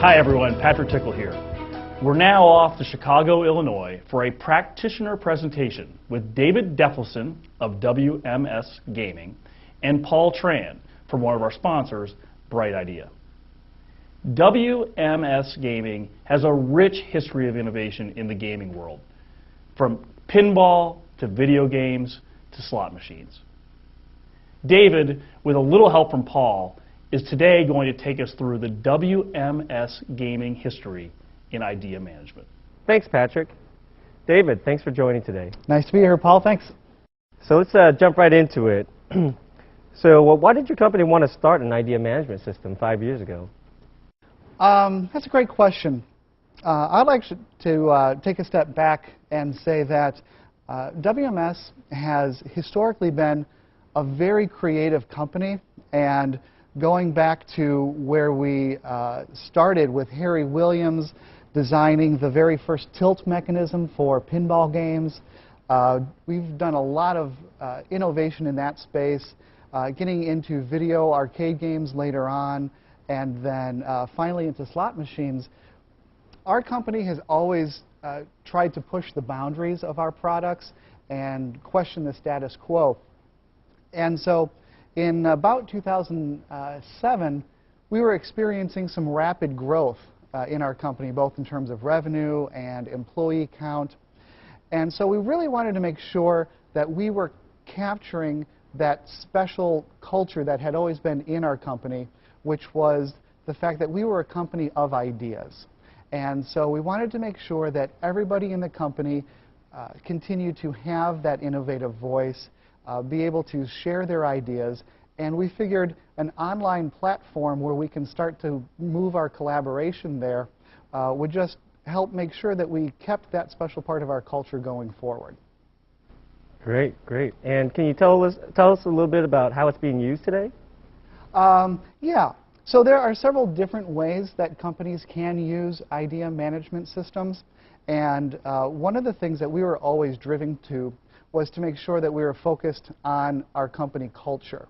Hi everyone, Patrick Tickle here. We're now off to Chicago, Illinois for a practitioner presentation with David Detlefsen of WMS Gaming and Paul Tran from one of our sponsors, Brightidea. WMS Gaming has a rich history of innovation in the gaming world, from pinball to video games to slot machines. David, with a little help from Paul, is today going to take us through the WMS Gaming history in idea management. Thanks, Patrick. David, thanks for joining today. Nice to be here, Paul. Thanks. So let's jump right into it. So why did your company want to start an idea management system 5 years ago? That's a great question. I'd like to take a step back and say that WMS has historically been a very creative company, and going back to where we started with Harry Williams designing the very first tilt mechanism for pinball games. We've done a lot of innovation in that space, getting into video arcade games later on, and then finally into slot machines. Our company has always tried to push the boundaries of our products and question the status quo. And so in about 2007, we were experiencing some rapid growth in our company, both in terms of revenue and employee count. And so we really wanted to make sure that we were capturing that special culture that had always been in our company, which was the fact that we were a company of ideas. And so we wanted to make sure that everybody in the company continued to have that innovative voice, be able to share their ideas, and we figured an online platform where we can start to move our collaboration there would just help make sure that we kept that special part of our culture going forward. Great, great. And can you tell us a little bit about how it's being used today? Yeah. So there are several different ways that companies can use idea management systems, and one of the things that we were always driven to was to make sure that we were focused on our company culture.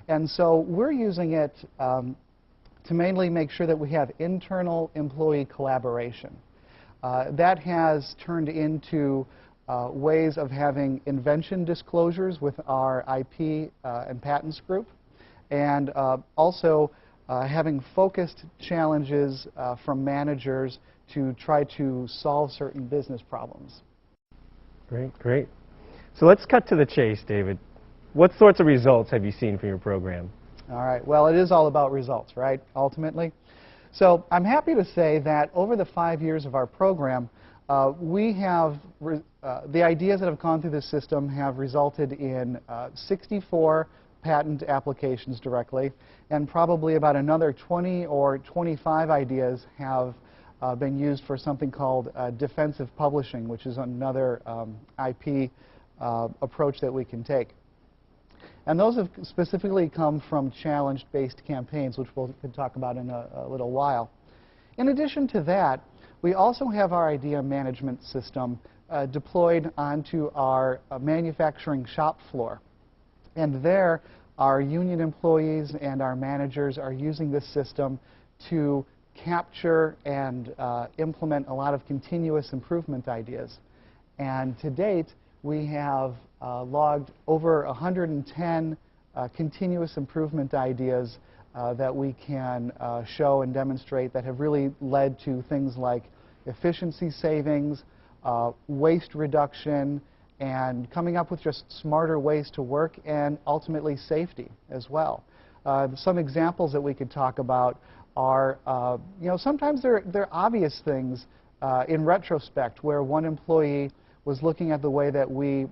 And so we're using it to mainly make sure that we have internal employee collaboration. That has turned into ways of having invention disclosures with our IP and patents group, and also having focused challenges from managers to try to solve certain business problems. Great, great. So let's cut to the chase, David. What sorts of results have you seen from your program? All right. Well, it is all about results, right, ultimately? So I'm happy to say that over the 5 years of our program, we have the ideas that have gone through this system have resulted in 64 patent applications directly, and probably about another 20 or 25 ideas have been used for something called defensive publishing, which is another IP approach that we can take. And those have specifically come from challenge-based campaigns, which we can talk about in a little while. In addition to that, we also have our idea management system deployed onto our manufacturing shop floor. And there, our union employees and our managers are using this system to capture and implement a lot of continuous improvement ideas. And to date, we have logged over 110 continuous improvement ideas that we can show and demonstrate that have really led to things like efficiency savings, waste reduction, and coming up with just smarter ways to work, and ultimately safety as well. Some examples that we could talk about are, sometimes they're obvious things in retrospect, where one employee was looking at the way that we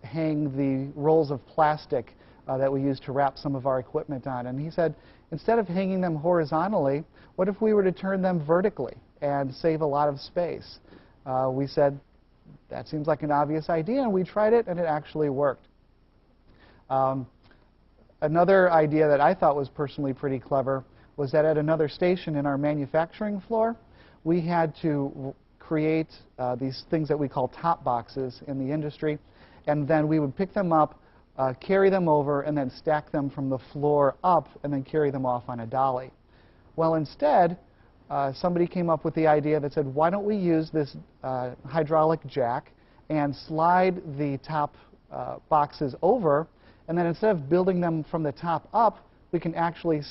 hang the rolls of plastic that we use to wrap some of our equipment on. And he said, instead of hanging them horizontally, what if we were to turn them vertically and save a lot of space? We said, that seems like an obvious idea, and we tried it, and it actually worked. Another idea that I thought was personally pretty clever was that at another station in our manufacturing floor, we had to create these things that we call top boxes in the industry, and then we would pick them up, carry them over, and then stack them from the floor up, and then carry them off on a dolly. Well, instead, somebody came up with the idea that said, why don't we use this hydraulic jack and slide the top boxes over, and then instead of building them from the top up, we can actually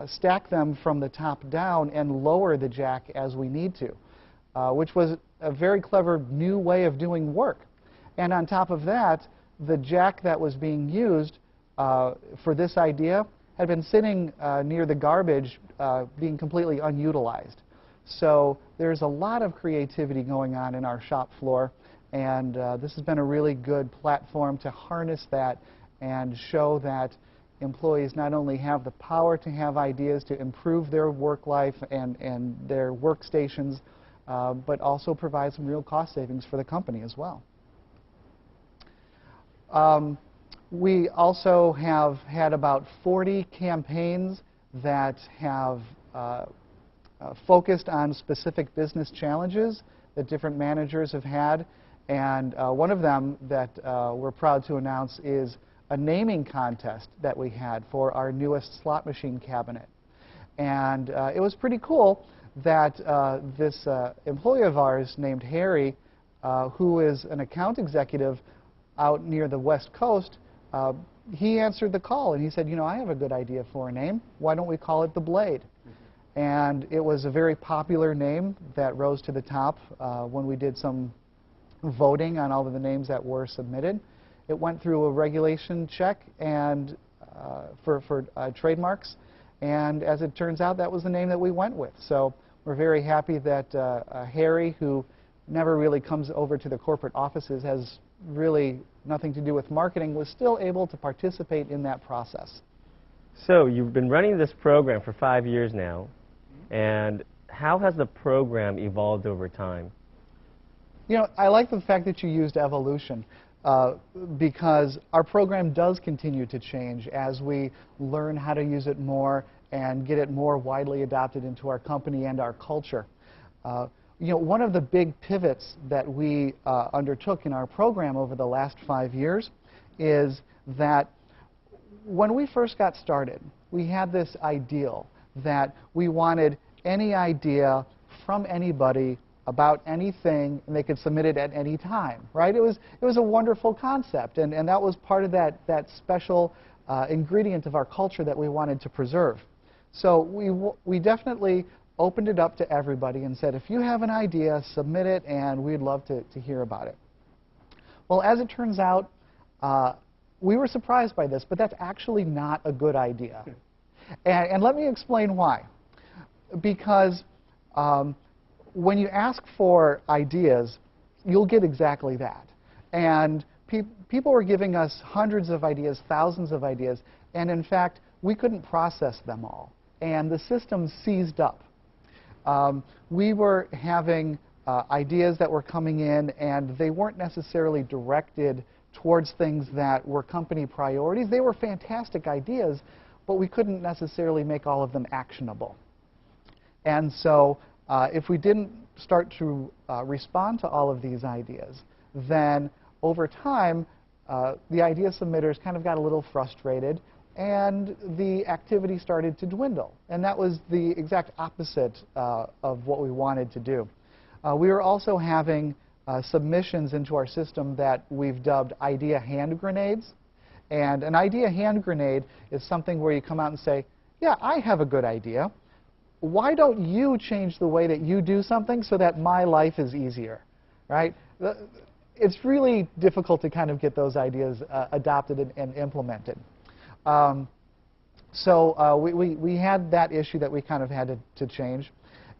stack them from the top down and lower the jack as we need to, which was a very clever new way of doing work. And on top of that, the jack that was being used for this idea had been sitting near the garbage, being completely unutilized. So there's a lot of creativity going on in our shop floor, and this has been a really good platform to harness that and show that employees not only have the power to have ideas to improve their work life and their workstations, but also provide some real cost savings for the company as well. We also have had about 40 campaigns that have focused on specific business challenges that different managers have had. And one of them that we're proud to announce is a naming contest that we had for our newest slot machine cabinet. And it was pretty cool that this employee of ours named Harry, who is an account executive out near the West Coast, he answered the call and he said, you know, I have a good idea for a name. Why don't we call it the Blade? And it was a very popular name that rose to the top when we did some voting on all of the names that were submitted. It went through a regulation check and for trademarks, and as it turns out, that was the name that we went with. So we're very happy that Harry, who never really comes over to the corporate offices, has really nothing to do with marketing, was still able to participate in that process. So you've been running this program for 5 years now, and how has the program evolved over time? You know, I like the fact that you used evolution because our program does continue to change as we learn how to use it more and get it more widely adopted into our company and our culture. You know, one of the big pivots that we undertook in our program over the last 5 years is that when we first got started, we had this ideal that we wanted any idea from anybody about anything, and they could submit it at any time, right? It was a wonderful concept, and that was part of that special ingredient of our culture that we wanted to preserve. So we definitely opened it up to everybody and said, if you have an idea, submit it, and we'd love to hear about it. Well, as it turns out, we were surprised by this, but that's actually not a good idea. And let me explain why. Because when you ask for ideas, you'll get exactly that. And people were giving us hundreds of ideas, thousands of ideas, and in fact, we couldn't process them all. And the system seized up. We were having ideas that were coming in, and they weren't necessarily directed towards things that were company priorities. They were fantastic ideas, but we couldn't necessarily make all of them actionable. And so if we didn't start to respond to all of these ideas, then over time, the idea submitters kind of got a little frustrated, and the activity started to dwindle. And that was the exact opposite of what we wanted to do. We were also having submissions into our system that we've dubbed idea hand grenades. And an idea hand grenade is something where you come out and say, yeah, I have a good idea. Why don't you change the way that you do something so that my life is easier, right? It's really difficult to kind of get those ideas adopted and implemented. So we had that issue that we kind of had to change.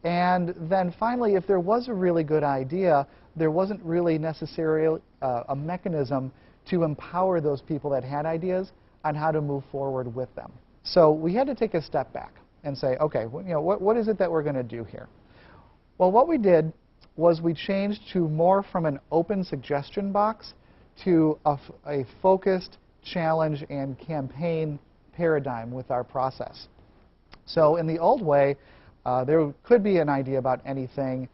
And then finally, if there was a really good idea, there wasn't really necessarily a mechanism to empower those people that had ideas on how to move forward with them. So we had to take a step back and say, okay, well, you know, what is it that we're going to do here? Well, what we did was we changed to more from an open suggestion box to a focused challenge and campaign paradigm with our process. So in the old way, there could be an idea about anything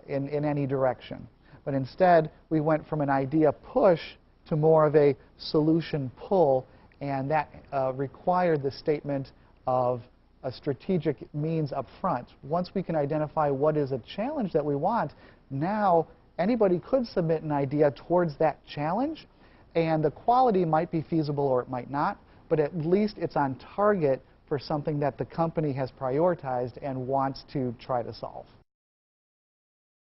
in any direction. But instead, we went from an idea push to more of a solution pull, and that required the statement of a strategic means up front. Once we can identify what is a challenge that we want, now anybody could submit an idea towards that challenge, and the quality might be feasible or it might not, but at least it's on target for something that the company has prioritized and wants to try to solve.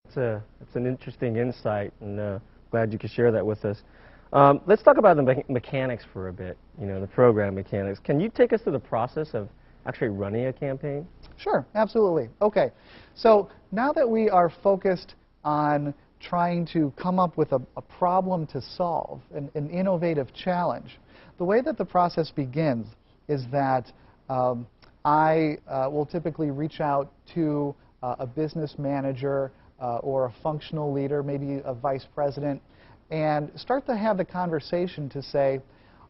It's an interesting insight, and glad you could share that with us. Let's talk about the mechanics for a bit, the program mechanics. Can you take us through the process of actually running a campaign? Sure, absolutely. Okay, so now that we are focused on trying to come up with a problem to solve, an innovative challenge, the way that the process begins is that I will typically reach out to a business manager or a functional leader, maybe a vice president, and start to have the conversation to say,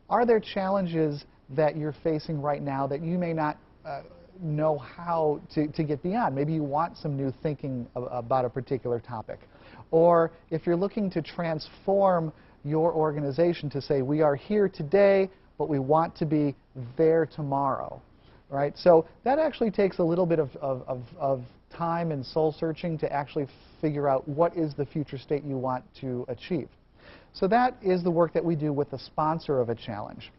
are there challenges that you're facing right now that you may not know how to get beyond? Maybe you want some new thinking about a particular topic. Or if you're looking to transform your organization to say, we are here today, but we want to be there tomorrow. Right? So that actually takes a little bit of time and soul searching to actually figure out what is the future state you want to achieve. So that is the work that we do with the sponsor of a challenge.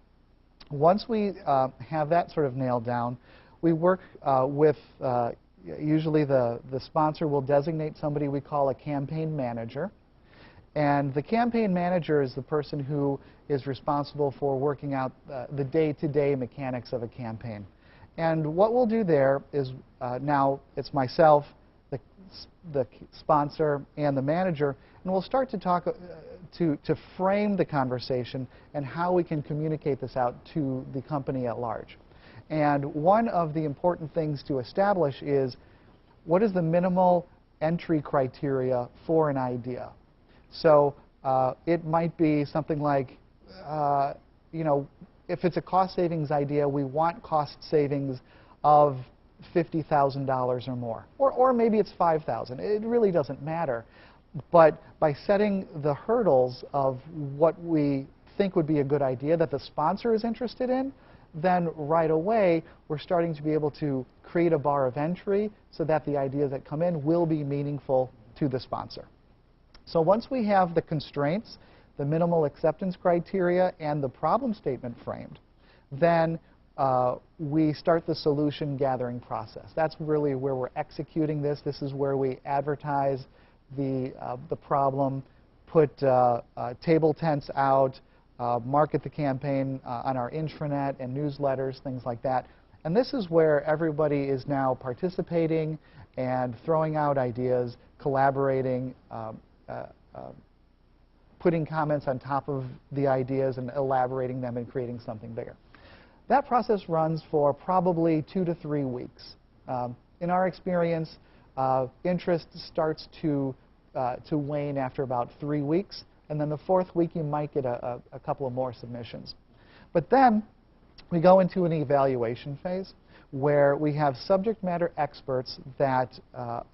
Once we have that sort of nailed down, we work with, usually the sponsor will designate somebody we call a campaign manager. And the campaign manager is the person who is responsible for working out the day-to-day mechanics of a campaign. And what we'll do there is, now it's myself, the sponsor, and the manager, and we'll start to talk to frame the conversation and how we can communicate this out to the company at large. And one of the important things to establish is, what is the minimal entry criteria for an idea? So it might be something like, if it's a cost savings idea, we want cost savings of $50,000 or more. Or maybe it's $5,000. It really doesn't matter. But by setting the hurdles of what we think would be a good idea that the sponsor is interested in, then right away we're starting to be able to create a bar of entry so that the ideas that come in will be meaningful to the sponsor. So once we have the constraints, the minimal acceptance criteria, and the problem statement framed, then we start the solution gathering process. That's really where we're executing this. This is where we advertise the problem, put table tents out, market the campaign on our intranet and newsletters, things like that. And this is where everybody is now participating and throwing out ideas, collaborating, putting comments on top of the ideas and elaborating them and creating something bigger. That process runs for probably 2 to 3 weeks. In our experience, interest starts to wane after about 3 weeks, and then the 4th week you might get a couple of more submissions. But then we go into an evaluation phase where we have subject matter experts that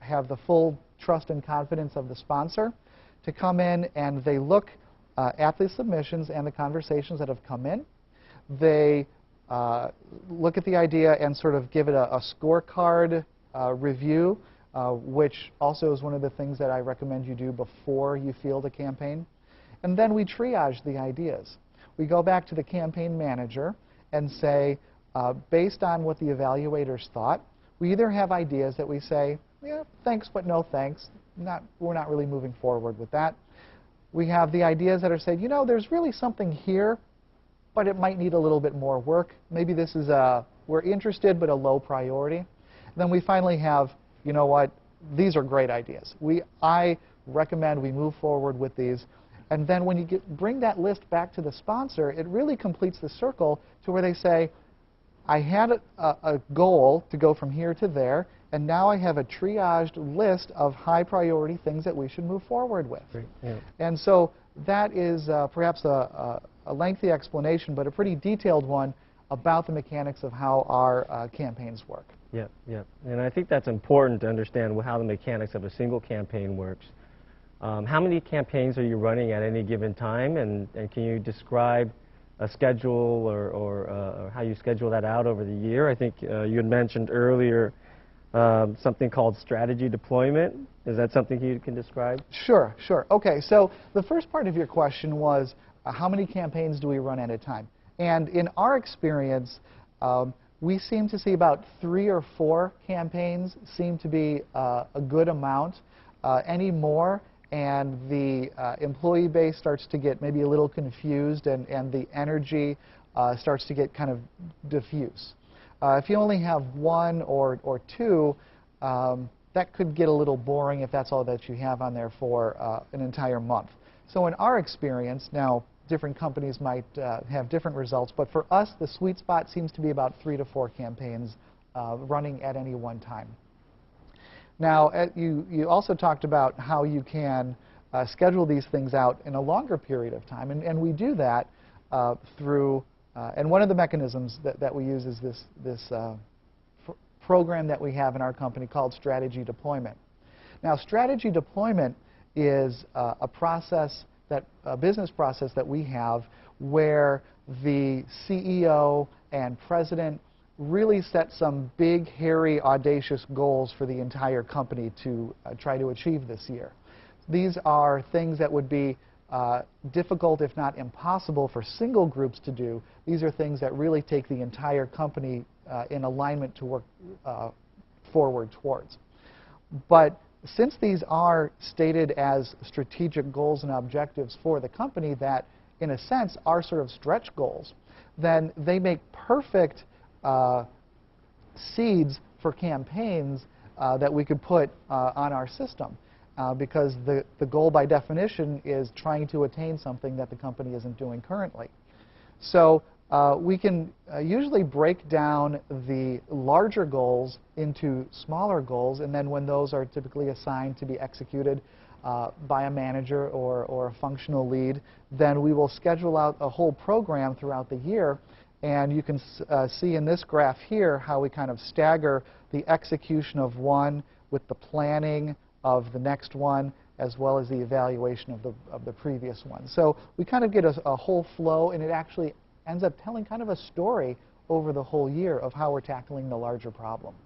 have the full trust and confidence of the sponsor to come in, and they look at the submissions and the conversations that have come in. They look at the idea and sort of give it a scorecard review, which also is one of the things that I recommend you do before you field a campaign. And then we triage the ideas. We go back to the campaign manager and say, based on what the evaluators thought, we either have ideas that we say, yeah, thanks, but no thanks. We're not really moving forward with that. We have the ideas that are saying, there's really something here, but it might need a little bit more work. Maybe this is we're interested, but a low priority. And then we finally have, you know what, these are great ideas. I recommend we move forward with these. And then when you bring that list back to the sponsor, it really completes the circle to where they say, I had a goal to go from here to there, and now I have a triaged list of high priority things that we should move forward with. Great. Yeah. And so that is perhaps a lengthy explanation, but a pretty detailed one about the mechanics of how our campaigns work. Yeah, yeah. And I think that's important to understand how the mechanics of a single campaign works. How many campaigns are you running at any given time, and can you describe a schedule or how you schedule that out over the year. I think you had mentioned earlier something called strategy deployment. Is that something you can describe? Sure, sure. Okay, so the first part of your question was how many campaigns do we run at a time? And in our experience, we seem to see about 3 or 4 campaigns seem to be a good amount. Any more, and the employee base starts to get maybe a little confused, and the energy starts to get kind of diffuse. If you only have 1 or 2, that could get a little boring if that's all that you have on there for an entire month. So in our experience, now different companies might have different results, but for us the sweet spot seems to be about 3 to 4 campaigns running at any one time. Now, you also talked about how you can schedule these things out in a longer period of time, and we do that through, and one of the mechanisms that we use is this program that we have in our company called strategy deployment. Now, strategy deployment is a business process that we have where the CEO and president really set some big, hairy, audacious goals for the entire company to try to achieve this year. These are things that would be difficult, if not impossible, for single groups to do. These are things that really take the entire company in alignment to work forward towards. But since these are stated as strategic goals and objectives for the company that, in a sense, are sort of stretch goals, then they make perfect seeds for campaigns that we could put on our system because the goal by definition is trying to attain something that the company isn't doing currently. So we can usually break down the larger goals into smaller goals, and then when those are typically assigned to be executed by a manager or a functional lead, then we will schedule out a whole program throughout the year. And you can see in this graph here how we kind of stagger the execution of one with the planning of the next one, as well as the evaluation of the previous one. So we kind of get a whole flow, and it actually ends up telling kind of a story over the whole year of how we're tackling the larger problem.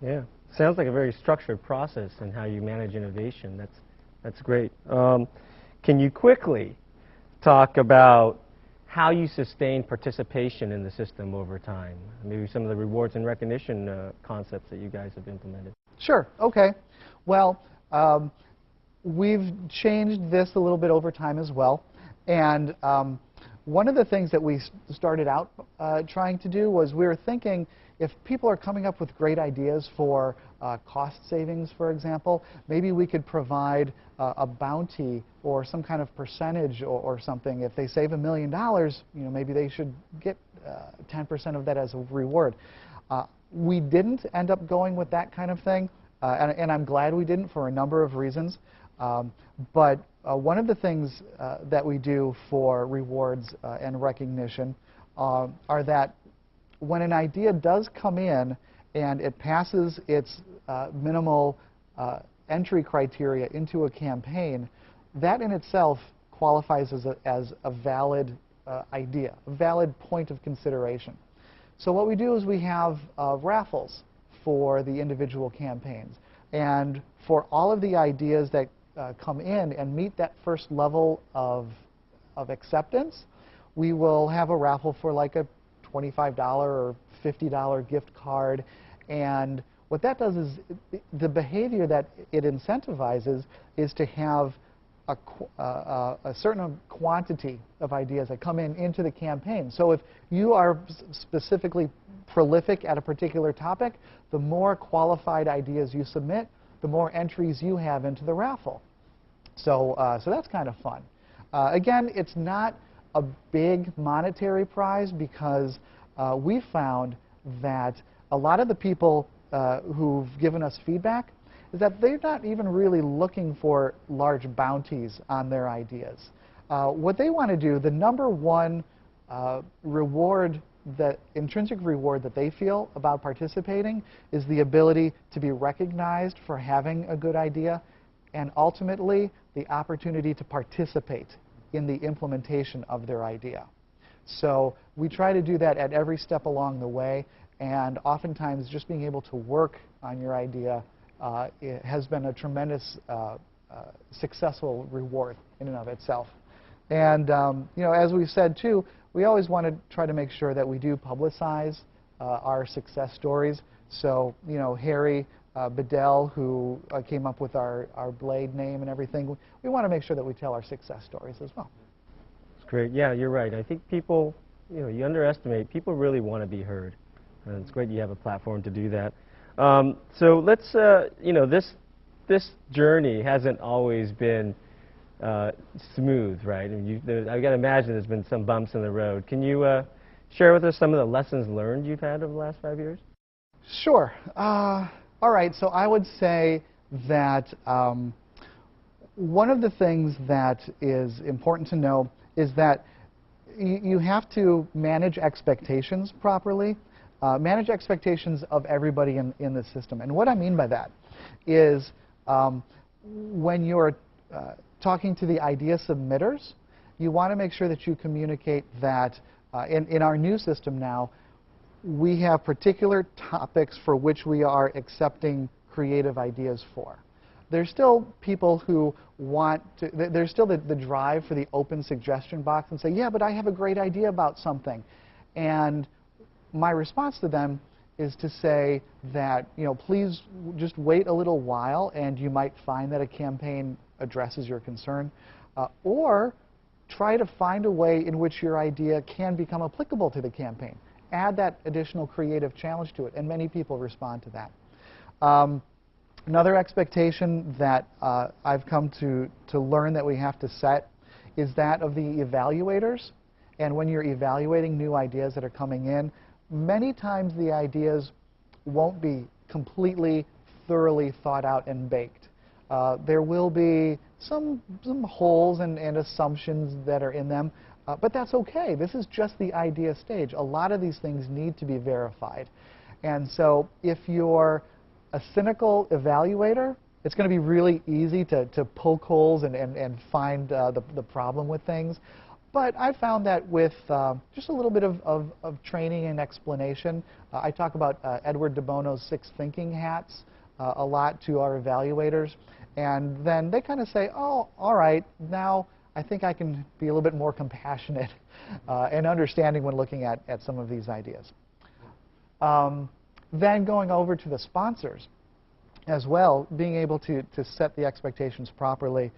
Yeah, sounds like a very structured process in how you manage innovation. That's great. Can you quickly talk about how you sustain participation in the system over time? Maybe some of the rewards and recognition concepts that you guys have implemented. Sure, okay. Well, we've changed this a little bit over time as well. And one of the things that we started out trying to do was we were thinking if people are coming up with great ideas for cost savings, for example, maybe we could provide a bounty or some kind of percentage or something. If they save $1 million, maybe they should get 10% of that as a reward. We didn't end up going with that kind of thing, and I'm glad we didn't for a number of reasons. But one of the things that we do for rewards and recognition are that when an idea does come in and it passes its minimal entry criteria into a campaign, that in itself qualifies as a valid idea, a valid point of consideration. So what we do is we have raffles for the individual campaigns. And for all of the ideas that come in and meet that first level of acceptance, we will have a raffle for like a $25 or $50 gift card. And what that does is the behavior that it incentivizes is to have a certain quantity of ideas that come into the campaign. So if you are specifically prolific at a particular topic, the more qualified ideas you submit, the more entries you have into the raffle. So that's kind of fun. Again, it's not a big monetary prize because we found that a lot of the people who've given us feedback is that they're not even really looking for large bounties on their ideas. What they want to do, the number one reward, that intrinsic reward that they feel about participating is the ability to be recognized for having a good idea, and ultimately the opportunity to participate in the implementation of their idea. So we try to do that at every step along the way, and oftentimes just being able to work on your idea it has been a tremendous successful reward in and of itself. And you know, as we've said too, we always want to try to make sure that we do publicize our success stories. So you know, Harry Bedell, who came up with our blade name and everything, we want to make sure that we tell our success stories as well. That's great. Yeah, you're right. I think people, you know, you underestimate, people really want to be heard. And it's great you have a platform to do that. So let's, you know, this journey hasn't always been smooth, right? And I've got to imagine there's been some bumps in the road. Can you share with us some of the lessons learned you've had over the last 5 years? Sure. All right, so I would say that one of the things that is important to know is that you have to manage expectations properly, manage expectations of everybody in the system. And what I mean by that is when you're talking to the idea submitters, you want to make sure that you communicate that in our new system now, we have particular topics for which we are accepting creative ideas for. There's still people who want to, there's still the drive for the open suggestion box and say, yeah, but I have a great idea about something. And my response to them is to say that, you know, please just wait a little while and you might find that a campaign addresses your concern. Or try to find a way in which your idea can become applicable to the campaign. Add that additional creative challenge to it, and many people respond to that. Another expectation that I've come to learn that we have to set is that of the evaluators. And when you're evaluating new ideas that are coming in, many times the ideas won't be completely, thoroughly thought out and baked. There will be some holes and assumptions that are in them. But that's okay. This is just the idea stage. A lot of these things need to be verified. And so if you're a cynical evaluator, it's going to be really easy to poke holes and find the problem with things. But I found that with just a little bit of training and explanation, I talk about Edward de Bono's 6 thinking hats a lot to our evaluators. And then they kind of say, oh, all right, now I think I can be a little bit more compassionate and understanding when looking at some of these ideas. Then going over to the sponsors as well, being able to set the expectations properly.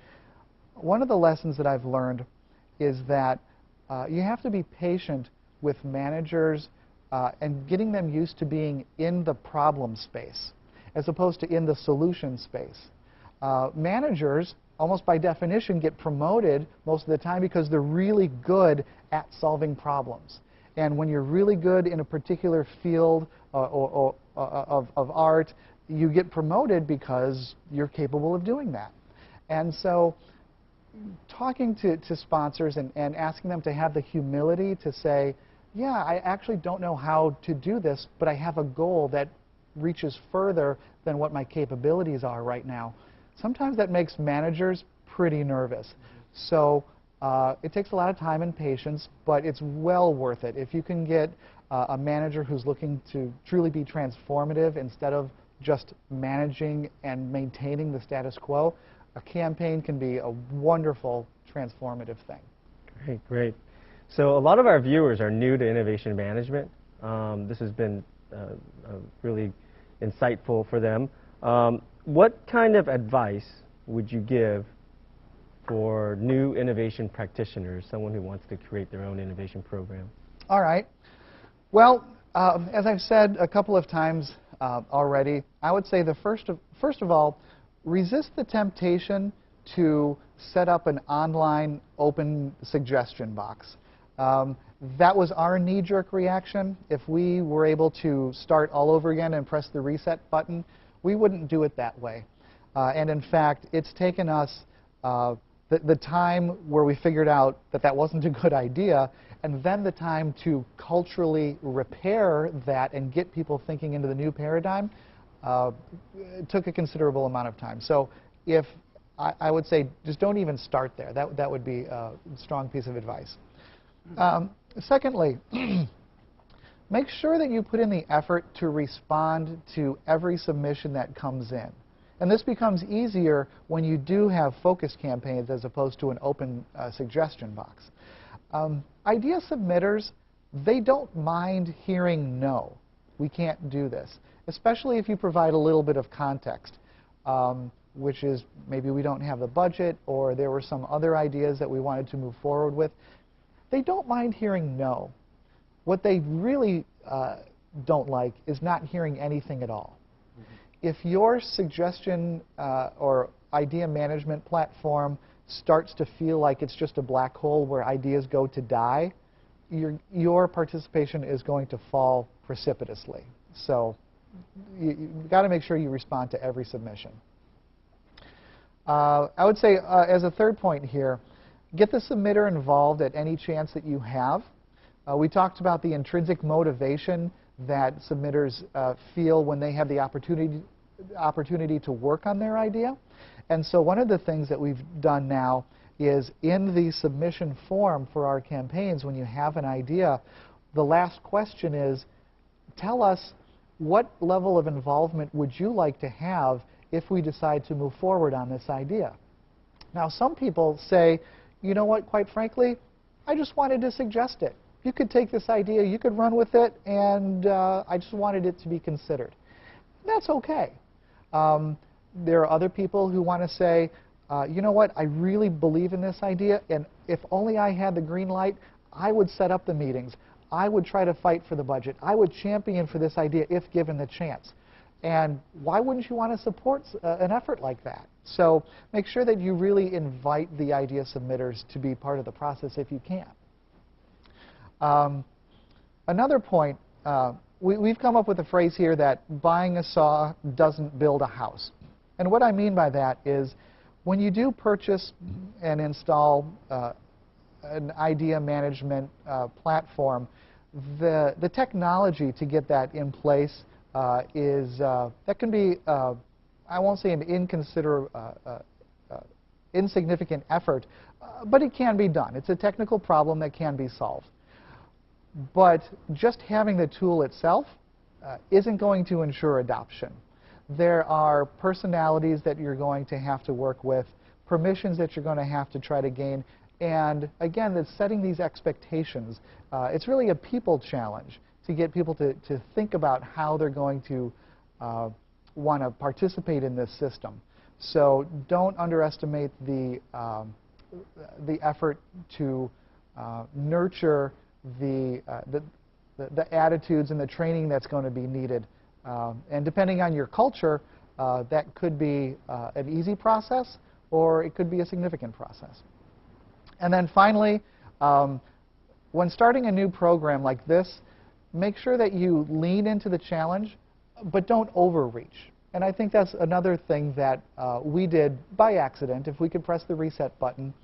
One of the lessons that I've learned is that you have to be patient with managers and getting them used to being in the problem space as opposed to in the solution space. Managers, almost by definition, get promoted most of the time because they're really good at solving problems. And when you're really good in a particular field of art, you get promoted because you're capable of doing that. And so talking to sponsors and asking them to have the humility to say, yeah, I actually don't know how to do this, but I have a goal that reaches further than what my capabilities are right now. Sometimes that makes managers pretty nervous. So it takes a lot of time and patience, but it's well worth it. If you can get a manager who's looking to truly be transformative instead of just managing and maintaining the status quo, a campaign can be a wonderful transformative thing. Great, great. So a lot of our viewers are new to innovation management. This has been really insightful for them. What kind of advice would you give for new innovation practitioners, someone who wants to create their own innovation program? All right. Well, as I've said a couple of times already, I would say first of all, resist the temptation to set up an online open suggestion box. That was our knee-jerk reaction. If we were able to start all over again and press the reset button, we wouldn't do it that way. And in fact, it's taken us the time where we figured out that that wasn't a good idea, and then the time to culturally repair that and get people thinking into the new paradigm, it took a considerable amount of time. So if I would say just don't even start there. That would be a strong piece of advice. Secondly, make sure that you put in the effort to respond to every submission that comes in. And this becomes easier when you do have focus campaigns as opposed to an open suggestion box. Idea submitters, they don't mind hearing no. We can't do this, especially if you provide a little bit of context, which is maybe we don't have the budget or there were some other ideas that we wanted to move forward with. They don't mind hearing no. What they really don't like is not hearing anything at all. If your suggestion or idea management platform starts to feel like it's just a black hole where ideas go to die, your participation is going to fall precipitously. So you've got to make sure you respond to every submission. I would say as a third point here, get the submitter involved at any chance that you have. We talked about the intrinsic motivation that submitters feel when they have the opportunity to work on their idea. And so one of the things that we've done now is in the submission form for our campaigns, when you have an idea, the last question is, tell us what level of involvement would you like to have if we decide to move forward on this idea. Now some people say, you know what, quite frankly, I just wanted to suggest it. You could take this idea, you could run with it, and I just wanted it to be considered. That's okay. There are other people who want to say, you know what, I really believe in this idea, and if only I had the green light, I would set up the meetings. I would try to fight for the budget. I would champion for this idea if given the chance. And why wouldn't you want to support an effort like that? So make sure that you really invite the idea submitters to be part of the process if you can. Another point, we've come up with a phrase here that buying a saw doesn't build a house. And what I mean by that is when you do purchase and install an idea management platform, the technology to get that in place that can be, I won't say an insignificant effort, but it can be done. It's a technical problem that can be solved. But just having the tool itself isn't going to ensure adoption. There are personalities that you're going to have to work with, permissions that you're going to have to try to gain, and again, it's setting these expectations. It's really a people challenge to get people to think about how they're going to want to participate in this system. So don't underestimate the effort to nurture the attitudes and the training that's going to be needed. And depending on your culture, that could be an easy process or it could be a significant process. And then finally, when starting a new program like this, make sure that you lean into the challenge, but don't overreach. And I think that's another thing that we did by accident, if we could press the reset button.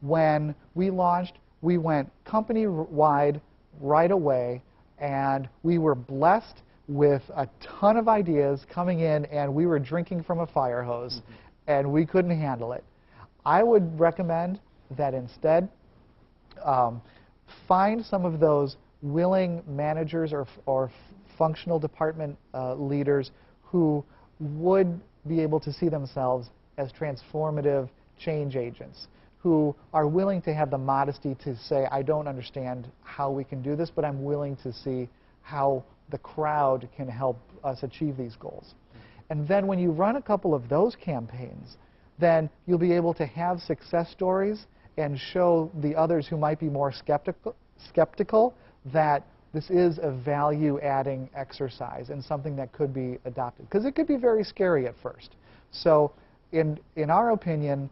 When we launched, we went company-wide right away, and we were blessed with a ton of ideas coming in, and we were drinking from a fire hose, and we couldn't handle it. I would recommend that instead find some of those willing managers or functional department leaders who would be able to see themselves as transformative change agents, who are willing to have the modesty to say, I don't understand how we can do this, but I'm willing to see how the crowd can help us achieve these goals. And then when you run a couple of those campaigns, then you'll be able to have success stories and show the others who might be more skeptical that this is a value-adding exercise and something that could be adopted. Because it could be very scary at first. So in our opinion,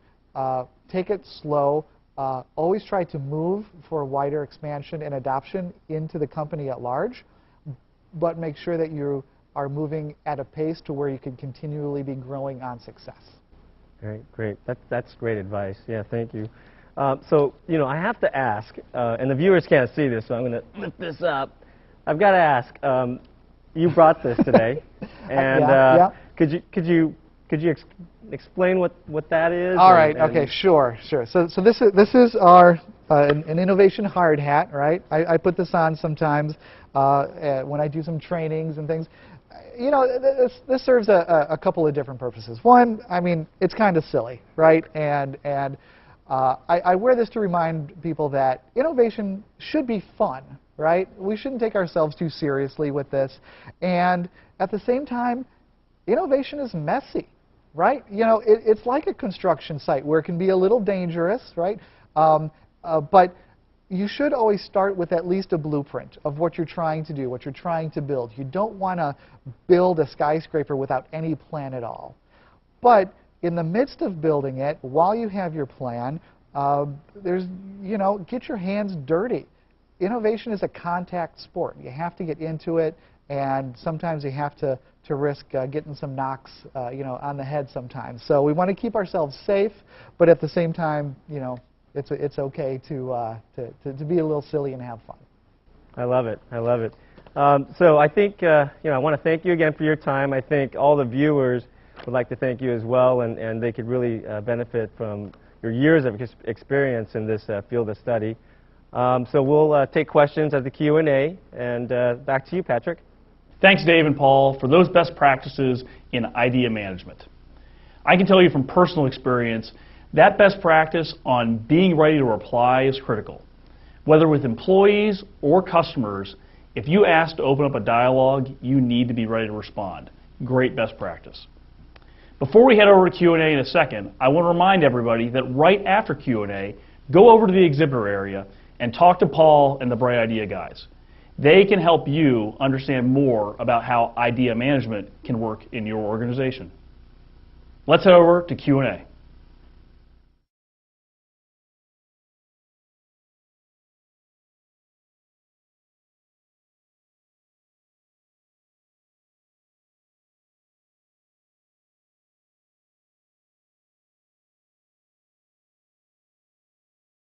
take it slow. Always try to move for wider expansion and adoption into the company at large, but make sure that you are moving at a pace to where you can continually be growing on success. Great, great. That's great advice. Yeah, thank you. So, you know, I have to ask, and the viewers can't see this, so I'm going to lift this up. I've got to ask, you brought this today, and yeah. Could you explain what that is? All right. Okay. Sure. So this is our an innovation hard hat, right? I put this on sometimes when I do some trainings and things. You know, this serves a couple of different purposes. One, I mean, it's kind of silly, right? And I wear this to remind people that innovation should be fun, right? We shouldn't take ourselves too seriously with this. And at the same time, innovation is messy, right? You know, it's like a construction site where it can be a little dangerous, right? But you should always start with at least a blueprint of what you're trying to do, what you're trying to build. You don't want to build a skyscraper without any plan at all. But in the midst of building it, while you have your plan, get your hands dirty. Innovation is a contact sport. You have to get into it, and sometimes you have to risk getting some knocks, on the head sometimes. So we want to keep ourselves safe, but at the same time, it's okay to be a little silly and have fun. I love it. I love it. So I think I want to thank you again for your time. I think all the viewers would like to thank you as well, and they could really benefit from your years of experience in this field of study. So we'll take questions at the Q&A, and back to you, Patrick. Thanks, Dave and Paul, for those best practices in idea management. I can tell you from personal experience that best practice on being ready to reply is critical. Whether with employees or customers, if you ask to open up a dialogue, you need to be ready to respond. Great best practice. Before we head over to Q&A in a second, I want to remind everybody that right after Q&A, go over to the exhibitor area and talk to Paul and the Brightidea guys. They can help you understand more about how idea management can work in your organization. Let's head over to Q&A.